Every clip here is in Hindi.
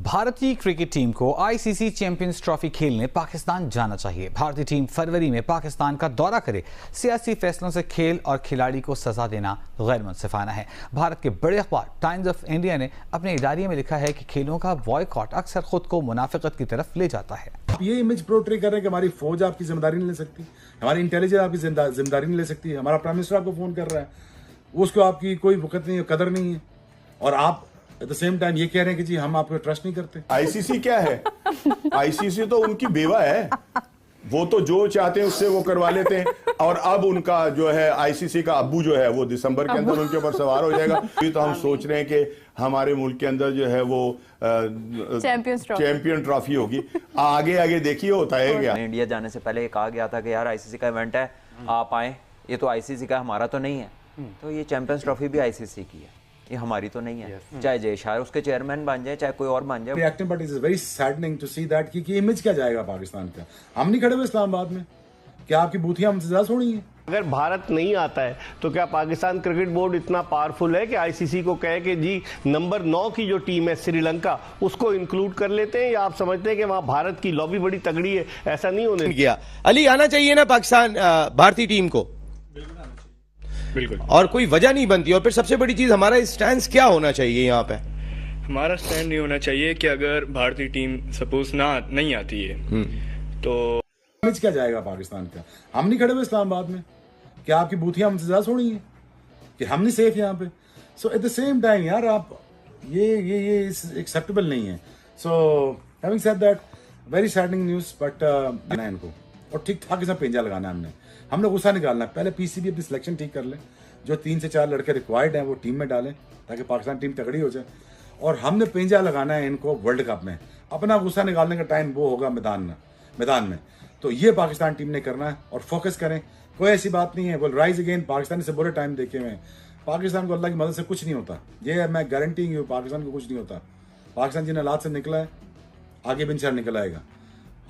भारतीय क्रिकेट टीम को आईसीसी चैंपियंस ट्रॉफी खेलने पाकिस्तान जाना चाहिए। भारतीय टीम फरवरी में पाकिस्तान का दौरा करे। सियासी फैसलों से खेल और खिलाड़ी को सजा देना गैर मुनसिफाना है। भारत के बड़े अखबार टाइम्स ऑफ इंडिया ने अपने इदारिये में लिखा है कि खेलों का बॉयकॉट अक्सर खुद को मुनाफिकत की तरफ ले जाता है। आप ये इमेज पोर्ट्रे कर रहे हैं कि हमारी फौज आपकी जिम्मेदारी नहीं ले सकती, हमारी इंटेलिजेंस आपकी जिम्मेदारी नहीं ले सकती, हमारा प्राइम मिनिस्टर आपको फोन कर रहा है, उसको आपकी कोई वक़्त नहीं है, कदर नहीं है, और आप एट द सेम टाइम ये कह रहे हैं कि जी हम आपको ट्रस्ट नहीं करते। आईसीसी क्या है? आईसीसी तो उनकी बेवा है, वो तो जो चाहते हैं उससे वो करवा लेते हैं। और अब उनका जो है आईसीसी का अब्बू जो है वो दिसंबर के अंदर उनके ऊपर सवार हो जाएगा। तो हम सोच रहे हैं कि हमारे मुल्क के अंदर जो है वो चैंपियन ट्रॉफी होगी। आगे आगे देखिए होता है क्या। इंडिया जाने से पहले कहा गया था कि यार आईसीसी का इवेंट है, आप आए, ये तो आईसीसी का, हमारा तो नहीं है। तो ये चैंपियंस ट्रॉफी भी आईसीसी की है, ये हमारी तो नहीं है। चाहे जय शाह उसके चेयरमैन बन जाए, चाहे कोई और बन जाए। Reacting but it is very saddening to see that कि इमेज क्या जाएगा पाकिस्तान का। हम नहीं खड़े हुए इस्लामाबाद में, क्या आपकी बूथियां हमसे ज्यादा सोनी है? अगर भारत नहीं आता है तो क्या पाकिस्तान क्रिकेट बोर्ड इतना पावरफुल है कि आईसीसी को कहे कि जी नंबर 9 की जो टीम है श्रीलंका, उसको इंक्लूड कर लेते हैं? या आप समझते हैं कि वहां भारत की लॉबी बड़ी तगड़ी है? ऐसा नहीं होने गया। अली, आना चाहिए ना पाकिस्तान भारतीय टीम को, बिल्कुल, और कोई वजह नहीं बनती। और फिर सबसे बड़ी चीज, हमारा स्टैंड क्या होना चाहिए यहाँ पे? हमारा स्टैंड नहीं होना चाहिए कि अगर भारतीय टीम सपोज नहीं आती है तो इमेज क्या जाएगा पाकिस्तान का। हम नहीं खड़े हुए इस्लामाबाद में, क्या आपकी बूथियां हमसे ज्यादा सोनी है कि हम नहीं सेफ यहाँ पे? सो एट द सेम टाइम यार आप ये एक्सेप्टेबल नहीं है। So having said that, very saddening news, but इनको और ठीक ठाक इसमें पेंजा लगाना है। हमने गुस्सा निकालना है। पहले पीसीबी अपनी सिलेक्शन ठीक कर ले, जो 3 से 4 लड़के रिक्वायर्ड हैं वो टीम में डालें ताकि पाकिस्तान टीम तगड़ी हो जाए। और हमने पेंजा लगाना है इनको वर्ल्ड कप में। अपना गुस्सा निकालने का टाइम वो होगा मैदान में। तो ये पाकिस्तान टीम ने करना है और फोकस करें। कोई ऐसी बात नहीं है वो राइज अगेन। पाकिस्तान से बुरे टाइम देखे हुए हैं। पाकिस्तान को अल्लाह की मदद से कुछ नहीं होता, ये मैं गारंटी हूँ। पाकिस्तान को कुछ नहीं होता। पाकिस्तान जिन हालात से निकला है आगे भी इंशाल्लाह निकल आएगा।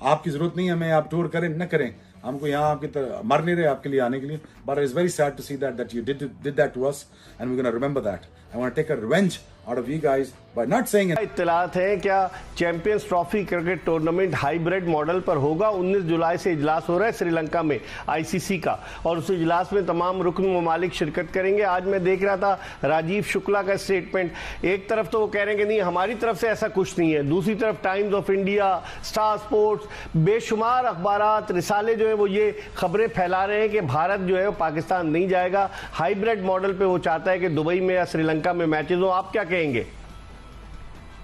आपकी जरूरत नहीं है हमें आप टूर करें न करें, हमको यहाँ आपकी तरह मर नहीं रहे आपके लिए आने के लिए। But it's very sad to see that you did that to us and we gonna remember that. I want to take a revenge out of you guys by not saying it. इत्तलात है क्या champions trophy cricket tournament hybrid model पर होगा? 19 जुलाई से इजलास हो रहा है श्रीलंका में आईसीसी का, और उस इजलास में तमाम रुकन ममालिक शिरकत करेंगे। आज मैं देख रहा था राजीव शुक्ला का स्टेटमेंट, एक तरफ तो वो कह रहे हैं कि नहीं हमारी तरफ से ऐसा कुछ नहीं है, दूसरी तरफ times of India, star sports, बेशुमार अखबारात रिसाले जो है वो ये खबरें फैला रहे हैं कि भारत जो है वो पाकिस्तान नहीं जाएगा, हाइब्रिड मॉडल पे वो चाहता है कि दुबई में या श्रीलंका में मैचेज हो। आप क्या कहेंगे?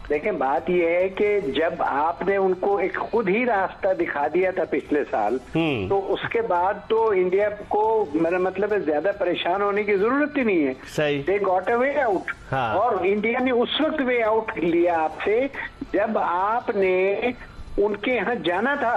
देखें, बात यह है कि जब आपने उनको एक खुद ही रास्ता दिखा दिया था पिछले साल, तो उसके बाद तो इंडिया को मेरा मतलब है ज्यादा परेशान होने की जरूरत ही नहीं है। सही, they got a way out. और इंडिया ने उस वक्त वे आउट लिया आपसे जब आपने उनके यहाँ जाना था।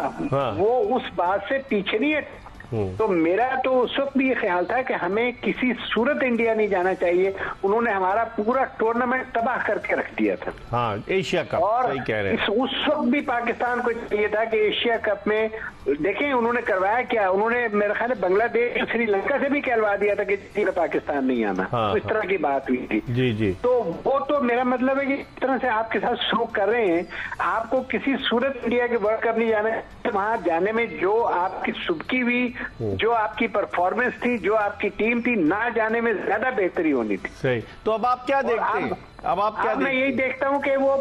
वो उस बात से पीछे नहीं है। तो मेरा तो उस वक्त भी ये ख्याल था कि हमें किसी सूरत इंडिया नहीं जाना चाहिए। उन्होंने हमारा पूरा टूर्नामेंट तबाह करके रख दिया था। हाँ, एशिया कप, और सही कह रहे हैं। उस वक्त भी पाकिस्तान को चाहिए था कि एशिया कप में देखें उन्होंने करवाया क्या। उन्होंने मेरा ख्याल है बांग्लादेश, श्रीलंका से भी कहलवा दिया था कि पाकिस्तान नहीं आना। तो इस तरह की बात हुई थी। जी। तो वो तो मेरा मतलब है कि इस तरह से आपके साथ सलूक कर रहे हैं। आपको किसी सूरत इंडिया के वर्ल्ड कप नहीं जाना है। वहां जाने में जो आपकी सुबकी हुई, जो आपकी परफॉर्मेंस थी, जो आपकी टीम थी, ना जाने में ज्यादा बेहतरी होनी थी। सही। तो अब आप क्या देखते हैं? अब आप क्या मैं यही देखता हूं कि वो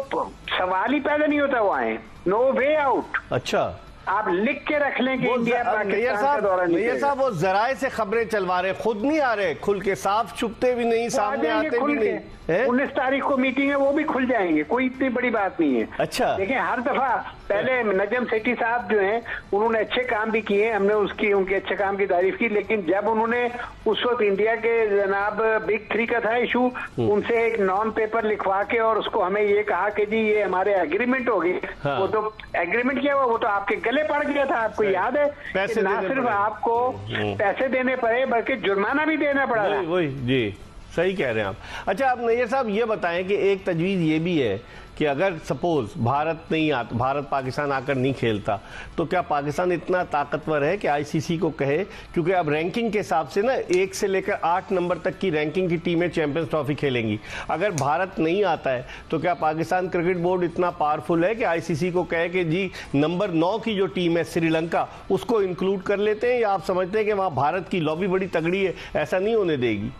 सवाल ही पैदा नहीं होता वो आए। No way out. अच्छा, आप लिख के रख लें कि इंडिया पाकिस्तान का दौरा नहीं करेगा। साहब वो जराए से खबरें चलवा रहे, खुद नहीं आ रहे खुल के, साफ छुपते भी नहीं, सामने आते भी नहीं। 19 तारीख को मीटिंग है, वो भी खुल जाएंगे, कोई इतनी बड़ी बात नहीं है। अच्छा, देखिए हर दफा पहले नजम सेठी साहब जो हैं उन्होंने अच्छे काम भी किए, हमने उनके अच्छे काम की तारीफ की। लेकिन जब उन्होंने उस वक्त इंडिया के जनाब बिग 3 का था इशू, उनसे एक नॉन पेपर लिखवा के और उसको हमें ये कहा कि जी ये हमारे एग्रीमेंट हो गई। वो तो एग्रीमेंट क्या हुआ, वो तो आपके गले पड़ गया था। आपको याद है ना सिर्फ आपको पैसे देने पड़े बल्कि जुर्माना भी देना पड़ा था। वही जी, सही कह रहे हैं आप। अच्छा, आप नैयर साहब ये बताएं कि एक तजवीज़ ये भी है कि अगर सपोज भारत पाकिस्तान आकर नहीं खेलता तो क्या पाकिस्तान इतना ताकतवर है कि आईसीसी को कहे, क्योंकि अब रैंकिंग के हिसाब से ना 1 से लेकर 8 नंबर तक की रैंकिंग की टीमें चैंपियंस ट्रॉफी खेलेंगी। अगर भारत नहीं आता है तो क्या पाकिस्तान क्रिकेट बोर्ड इतना पावरफुल है कि आईसीसी को कहे कि जी नंबर 9 की जो टीम है श्रीलंका उसको इंक्लूड कर लेते हैं, या आप समझते हैं कि वहाँ भारत की लॉबी बड़ी तगड़ी है, ऐसा नहीं होने देगी?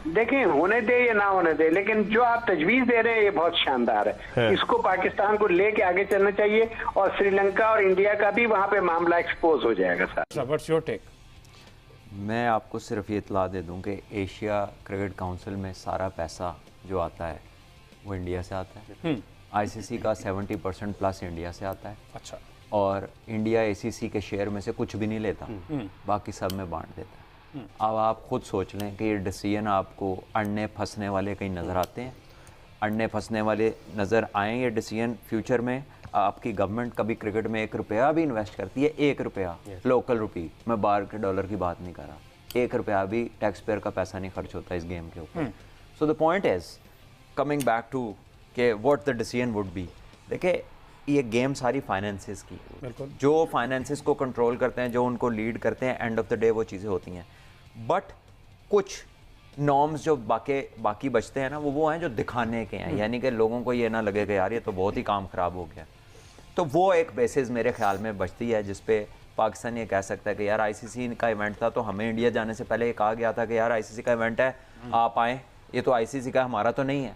देखें, होने दे या ना होने दे, लेकिन जो आप तजवीज दे रहे हैं ये बहुत शानदार है। इसको पाकिस्तान को लेके आगे चलना चाहिए और श्रीलंका और इंडिया का भी वहां पे मामला एक्सपोज हो जाएगा। Sir, what's your take? मैं आपको सिर्फ ये इतला दे दूं कि एशिया क्रिकेट काउंसिल में सारा पैसा जो आता है वो इंडिया से आता है। आईसीसी का 70% प्लस इंडिया से आता है। अच्छा। और इंडिया एसीसी के शेयर में से कुछ भी नहीं लेता, बाकी सब में बांट देता है। अब आप खुद सोच लें कि ये डिसीजन आपको अड़ने फंसने वाले कहीं नज़र आते हैं? अड़ने फंसने वाले नज़र आएँ ये डिसीजन फ्यूचर में? आपकी गवर्नमेंट कभी क्रिकेट में 1 रुपया भी इन्वेस्ट करती है? 1 रुपया लोकल रुपी, मैं बाहर के डॉलर की बात नहीं कर रहा, 1 रुपया भी टैक्स पेयर का पैसा नहीं खर्च होता इस गेम के ऊपर। So the point is coming back to के what the decision would be. देखिए, ये गेम सारी फाइनेंसेस की, जो फाइनेंसेस को कंट्रोल करते हैं, जो उनको लीड करते हैं, एंड ऑफ द डे वो चीज़ें होती हैं। बट कुछ नॉर्म्स जो बाकी बचते हैं ना, वो हैं जो दिखाने के हैं, यानी कि लोगों को ये ना लगे कि यार ये तो बहुत ही काम ख़राब हो गया। तो वो एक बेसिस मेरे ख्याल में बचती है जिस पे पाकिस्तान ये कह सकता है कि यार आईसीसी का इवेंट था, तो हमें इंडिया जाने से पहले ये कहा गया था कि यार आईसीसी का इवेंट है, आप आएँ, ये तो आईसीसी का, हमारा तो नहीं है।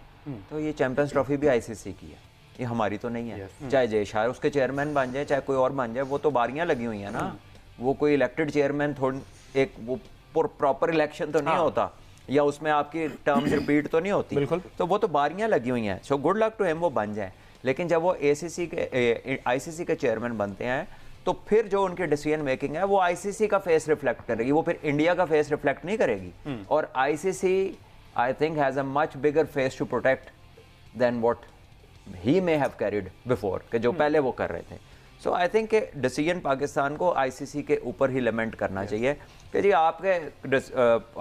तो ये चैंपियंस ट्रॉफी भी आईसीसी की है, ये हमारी तो नहीं है। चाहे जय शाह उसके चेयरमैन बन जाए, चाहे कोई और बन जाए, वो तो बारियां लगी हुई हैं ना। वो कोई इलेक्टेड चेयरमैन थोड़ी, एक वो प्रॉपर इलेक्शन तो नहीं होता, या उसमें आपकी टर्म्स रिपीट तो नहीं होती, तो वो तो बारियां लगी हुई हैं। So good luck to him, वो बन जाए। लेकिन जब वो आईसीसी के चेयरमैन बनते हैं तो फिर जो उनकी डिसीजन मेकिंग है वो आईसीसी का फेस रिफ्लेक्ट करेगी, वो फिर इंडिया का फेस रिफ्लेक्ट नहीं करेगी। और ICC I think has a much bigger face to protect than what he may have carried before, कि जो पहले वो कर रहे थे। So I think decision Pakistan को आईसीसी के ऊपर ही लिमेंट करना चाहिए कि जी आपके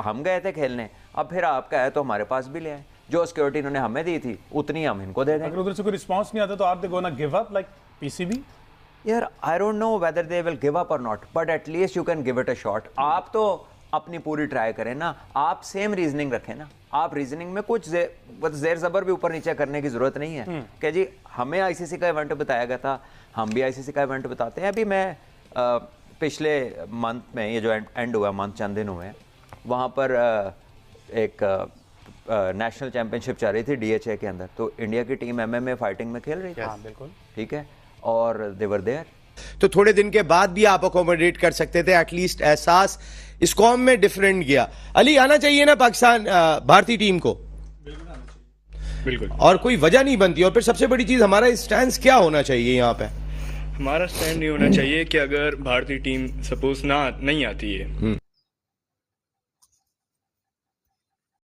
हम गए थे खेलने, अब फिर आपका है तो हमारे पास भी ले आए, जो सिक्योरिटी इन्होंने हमें दी थी उतनी हम इनको दे दें। अगर उधर से कोई रिस्पांस नहीं आता तो are they gonna give up like PCB? यार I don't know whether they will give up और not, but at least you can give it a shot. आप तो अपनी पूरी ट्राई करें ना, आप सेम रीजनिंग रखें ना। आप रीजनिंग में कुछ जेर जबर भी ऊपर नीचे करने की जरूरत नहीं है कि जी हमें आईसीसी का इवेंट बताया गया था, हम भी आईसीसी का इवेंट बताते हैं। अभी मैं पिछले मंथ में, ये जो एंड हुआ मंथ, चंद दिन हुए, वहाँ पर एक नेशनल चैंपियनशिप चल रही थी डीएचए के अंदर, तो इंडिया की टीम एमएमए फाइटिंग में खेल रही थी। हाँ, बिल्कुल ठीक है, और दे वर देयर। तो थोड़े दिन के बाद भी आप अकोमोडेट कर सकते थे, एटलीस्ट एहसास इस कौम में डिफरेंट गया। अली, आना चाहिए ना पाकिस्तान भारतीय टीम को? बिल्कुल। और कोई वजह नहीं बनती, और फिर सबसे बड़ी चीज हमारा स्टैंड क्या होना चाहिए यहाँ पे? हमारा स्टैंड नहीं होना चाहिए कि अगर भारतीय टीम सपोज नहीं आती है